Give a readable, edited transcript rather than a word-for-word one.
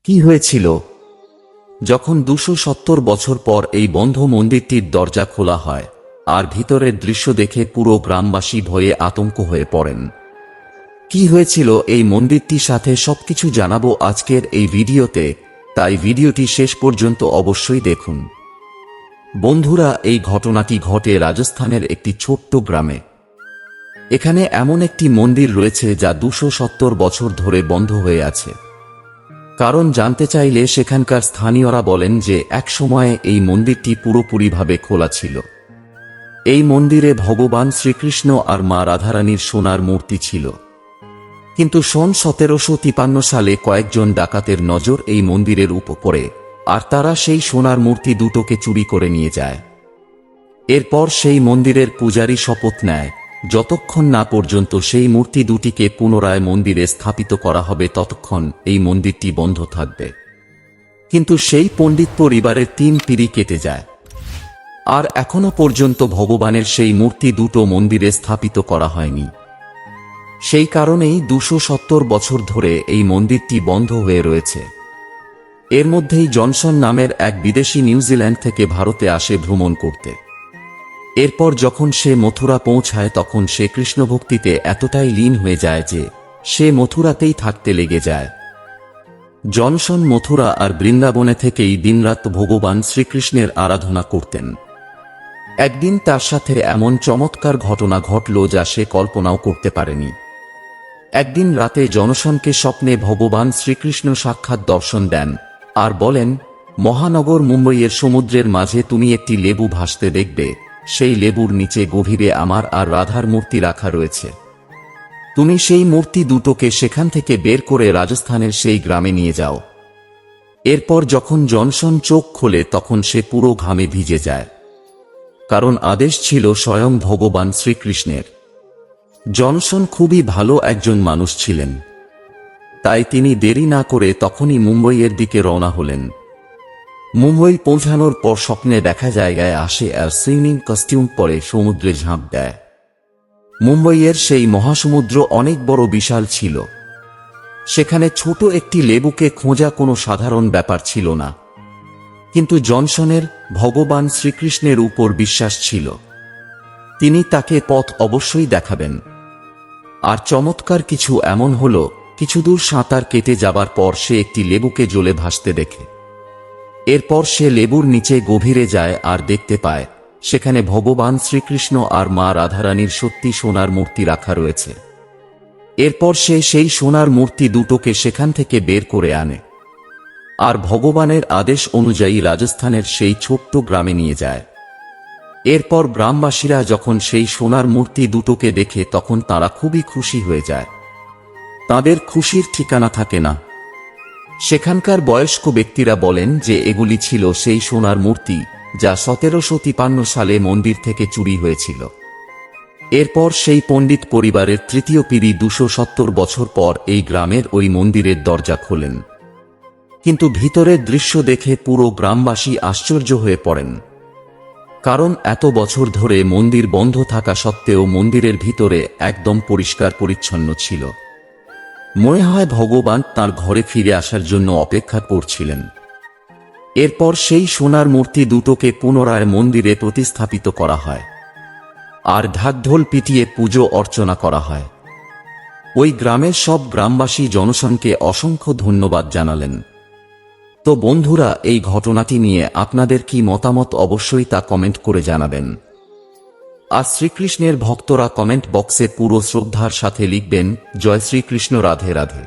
কি হয়েছিল যখন 270 বছর পর এই বন্ধ মন্দিরটির দরজা খোলা হয় আর ভিতরের দৃশ্য দেখে পুরো গ্রামবাসী ভয়ে আতঙ্ক হয়ে পড়েন? কি হয়েছিল এই মন্দিরটির সাথে সবকিছু জানাবো আজকের এই ভিডিওতে, তাই ভিডিওটি শেষ পর্যন্ত অবশ্যই দেখুন। বন্ধুরা, এই ঘটনাটি ঘটে রাজস্থানের একটি ছোট্ট গ্রামে। এখানে এমন একটি মন্দির রয়েছে যা 270 বছর ধরে বন্ধ হয়ে আছে। কারণ জানতে চাইলে সেখানকার স্থানীয়রা বলেন যে এক সময়ে এই মন্দিরটি পুরোপুরিভাবে খোলা ছিল। এই মন্দিরে ভগবান শ্রীকৃষ্ণ আর মা রাধারানীর সোনার মূর্তি ছিল। কিন্তু সন 1753 সালে কয়েকজন ডাকাতের নজর এই মন্দিরের উপর পড়ে, আর তারা সেই সোনার মূর্তি দুটোকে চুরি করে নিয়ে যায়। এরপর সেই মন্দিরের পূজারী শপথ নেয়, যতক্ষণ না পর্যন্ত সেই মূর্তি দুটিকে পুনরায় মন্দিরে স্থাপিত করা হবে ততক্ষণ এই মন্দিরটি বন্ধ থাকবে। কিন্তু সেই পণ্ডিত পরিবারের 3 পিঁড়ি কেটে যায়, আর এখনো পর্যন্ত ভগবানের সেই মূর্তি দুটো মন্দিরে স্থাপিত করা হয়নি। সেই কারণেই 270 বছর ধরে এই মন্দিরটি বন্ধ হয়ে রয়েছে। এর মধ্যেই জনসন নামের এক বিদেশি নিউজিল্যান্ড থেকে ভারতে আসে ভ্রমণ করতে। এরপর যখন সে মথুরা পৌঁছায় তখন সে কৃষ্ণভক্তিতে এতটাই লীন হয়ে যায় যে সে মথুরাতেই থাকতে লেগে যায়। জনসন মথুরা আর বৃন্দাবনে থেকেই দিনরাত ভগবান শ্রীকৃষ্ণের আরাধনা করতেন। একদিন তার সাথে এমন চমৎকার ঘটনা ঘটল যা সে কল্পনাও করতে পারেনি। একদিন রাতে জনসনকে স্বপ্নে ভগবান শ্রীকৃষ্ণ সাক্ষাৎ দর্শন দেন আর বলেন, মহানগর মুম্বইয়ের সমুদ্রের মাঝে তুমি একটি লেবু ভাসতে দেখবে। সেই লেবুর নিচে গভীরে আমার আর রাধার মূর্তি রাখা রয়েছে। তুমি সেই মূর্তি দুটোকে সেখান থেকে বের করে রাজস্থানের সেই গ্রামে নিয়ে যাও। এরপর যখন জনসন চোখ খোলে তখন সে পুরো ঘামে ভিজে যায়, কারণ আদেশ ছিল স্বয়ং ভগবান শ্রীকৃষ্ণের। জনসন খুবই ভালো একজন মানুষ ছিলেন, তাই তিনি দেরি না করে তখনই মুম্বইয়ের দিকে রওনা হলেন। মুম্বই পৌঁছানোর পর স্বপ্নে দেখা জায়গায় আসে আর সুইমিং কস্টিউম পরে সমুদ্রে ঝাঁপ দেয়। মুম্বইয়ের সেই মহাসমুদ্র অনেক বড় বিশাল ছিল। সেখানে ছোট একটি লেবুকে খোঁজা কোনো সাধারণ ব্যাপার ছিল না। কিন্তু জনসনের ভগবান শ্রীকৃষ্ণের উপর বিশ্বাস ছিল, তিনি তাকে পথ অবশ্যই দেখাবেন। আর চমৎকার কিছু এমন হল, কিছু দূর সাঁতার কেটে যাবার পর সে একটি লেবুকে জলে ভাসতে দেখে। এরপর সে লেবুর নিচে গভীরে যায় আর দেখতে পায় সেখানে ভগবান শ্রীকৃষ্ণ আর মা রাধারানীর সত্যি সোনার মূর্তি রাখা রয়েছে। এরপর সে সেই সোনার মূর্তি দুটোকে সেখান থেকে বের করে আনে আর ভগবানের আদেশ অনুযায়ী রাজস্থানের সেই ছোট্ট গ্রামে নিয়ে যায়। এরপর গ্রামবাসীরা যখন সেই সোনার মূর্তি দুটোকে দেখে তখন তারা খুবই খুশি হয়ে যায়। তাদের খুশির ঠিকানা থাকে না। সেখানকার বয়স্ক ব্যক্তিরা বলেন যে এগুলি ছিল সেই সোনার মূর্তি যা 1753 সালে মন্দির থেকে চুরি হয়েছিল। এরপর সেই পণ্ডিত পরিবারের 3য় পিঁড়ি 270 বছর পর এই গ্রামের ওই মন্দিরের দরজা খোলেন। কিন্তু ভিতরের দৃশ্য দেখে পুরো গ্রামবাসী আশ্চর্য হয়ে পড়েন, কারণ এত বছর ধরে মন্দির বন্ধ থাকা সত্ত্বেও মন্দিরের ভিতরে একদম পরিষ্কার পরিচ্ছন্ন ছিল। মনে হয় ভগবান তার ঘরে ফিরে আসার জন্য অপেক্ষা করছিলেন। এরপর সেই সোনার মূর্তি দুটোকে পুনরায় মন্দিরে প্রতিস্থাপিত করা হয় আর ঢাকঢোল পিটিয়ে পুজো অর্চনা করা হয়। ওই গ্রামের সব গ্রামবাসী জনসনকে অসংখ্য ধন্যবাদ জানালেন। তো বন্ধুরা, এই ঘটনাটি নিয়ে আপনাদের কি মতামত অবশ্যই তা কমেন্ট করে জানাবেন। আর শ্রীকৃষ্ণের ভক্তরা কমেন্ট বক্সে পুরো শ্রদ্ধার সাথে লিখবেন, জয় শ্রীকৃষ্ণ, রাধে রাধে।